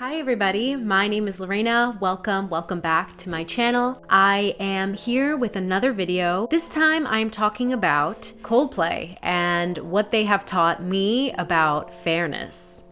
Hi everybody, my name is Lorena. Welcome back to my channel. I am here with another video. This time I'm talking about Coldplay and what they have taught me about fairness.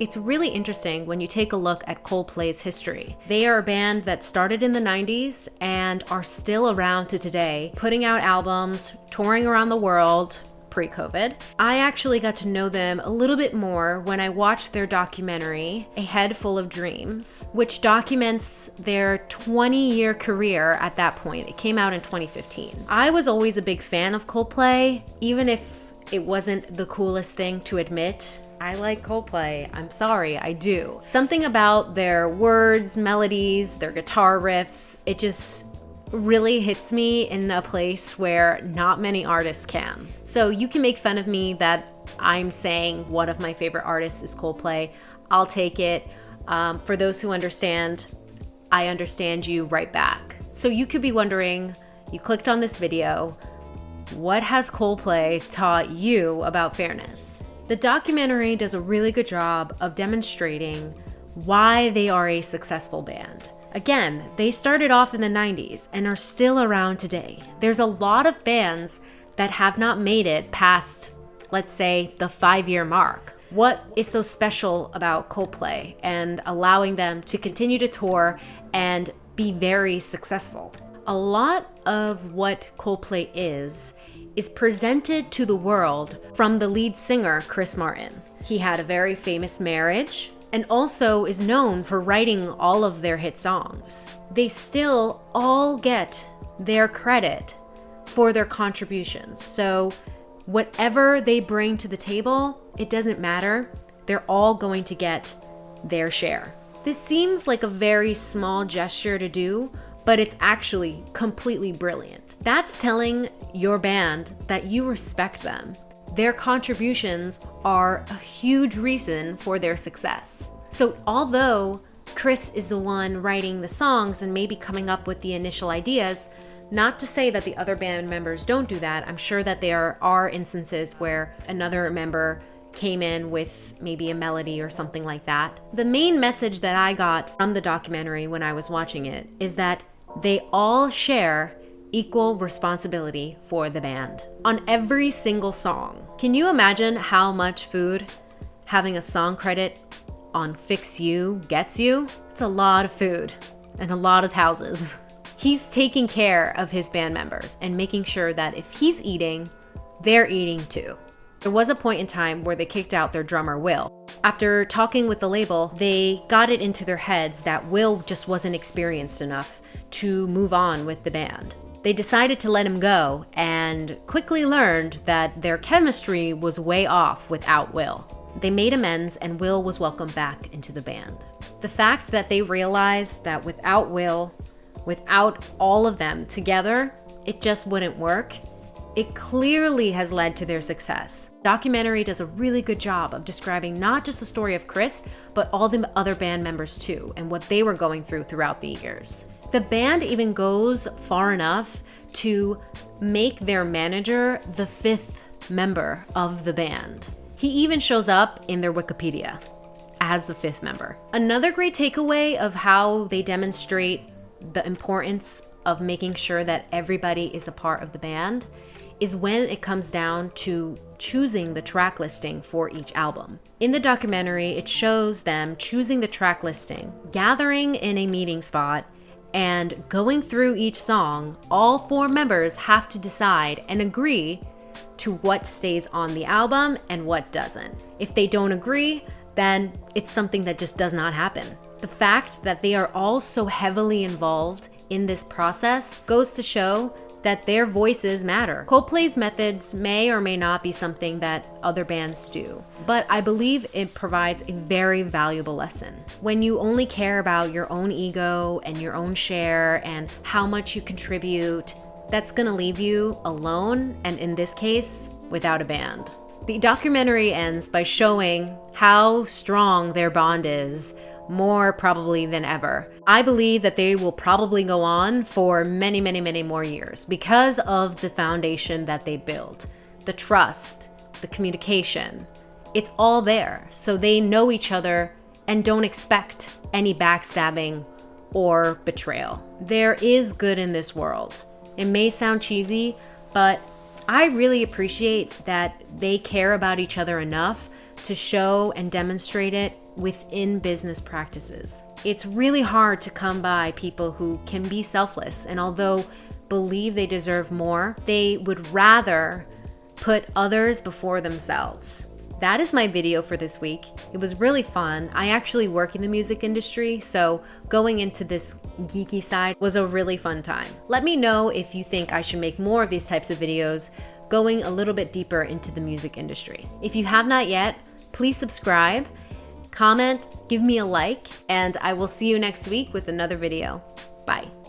It's really interesting when you take a look at Coldplay's history. They are a band that started in the 90s and are still around to today, putting out albums, touring around the world, pre-COVID. I actually got to know them a little bit more when I watched their documentary, A Head Full of Dreams, which documents their 20-year career at that point. It came out in 2015. I was always a big fan of Coldplay, even if it wasn't the coolest thing to admit. I like Coldplay. I'm sorry, I do. Something about their words, melodies, their guitar riffs, it just really hits me in a place where not many artists can. So you can make fun of me that I'm saying one of my favorite artists is Coldplay. I'll take it. For those who understand, I understand you right back. So you could be wondering, you clicked on this video, what has Coldplay taught you about fairness? The documentary does a really good job of demonstrating why they are a successful band. Again, they started off in the 90s and are still around today. There's a lot of bands that have not made it past, let's say, the 5-year mark. What is so special about Coldplay and allowing them to continue to tour and be very successful? A lot of what Coldplay is presented to the world from the lead singer, Chris Martin. He had a very famous marriage and also is known for writing all of their hit songs. They still all get their credit for their contributions. So whatever they bring to the table, it doesn't matter. They're all going to get their share. This seems like a very small gesture to do, but it's actually completely brilliant. That's telling your band that you respect them. Their contributions are a huge reason for their success. So although Chris is the one writing the songs and maybe coming up with the initial ideas, not to say that the other band members don't do that. I'm sure that there are instances where another member came in with maybe a melody or something like that. The main message that I got from the documentary when I was watching it is that they all share equal responsibility for the band on every single song. Can you imagine how much food having a song credit on Fix You gets you? It's a lot of food and a lot of houses. He's taking care of his band members and making sure that if he's eating, they're eating too. There was a point in time where they kicked out their drummer, Will. After talking with the label, they got it into their heads that Will just wasn't experienced enough to move on with the band. They decided to let him go and quickly learned that their chemistry was way off without Will. They made amends and Will was welcomed back into the band. The fact that they realized that without Will, without all of them together, it just wouldn't work, it clearly has led to their success. The documentary does a really good job of describing not just the story of Chris, but all the other band members too, and what they were going through throughout the years. The band even goes far enough to make their manager the 5th member of the band. He even shows up in their Wikipedia as the 5th member. Another great takeaway of how they demonstrate the importance of making sure that everybody is a part of the band is when it comes down to choosing the track listing for each album. In the documentary, it shows them choosing the track listing, gathering in a meeting spot, and going through each song. All 4 members have to decide and agree to what stays on the album and what doesn't. If they don't agree, then it's something that just does not happen. The fact that they are all so heavily involved in this process goes to show that their voices matter. Coldplay's methods may or may not be something that other bands do, but I believe it provides a very valuable lesson. When you only care about your own ego and your own share and how much you contribute, that's gonna leave you alone, and in this case, without a band. The documentary ends by showing how strong their bond is, more probably than ever. I believe that they will probably go on for many, many, many more years because of the foundation that they built, the trust, the communication, It's all there, so they know each other and don't expect any backstabbing or betrayal. There is good in this world. It may sound cheesy, but I really appreciate that they care about each other enough to show and demonstrate it within business practices. It's really hard to come by people who can be selfless, and although believe they deserve more, they would rather put others before themselves. That is my video for this week. It was really fun. I actually work in the music industry, so going into this geeky side was a really fun time. Let me know if you think I should make more of these types of videos going a little bit deeper into the music industry. If you have not yet, please subscribe, comment, give me a like, and I will see you next week with another video. Bye.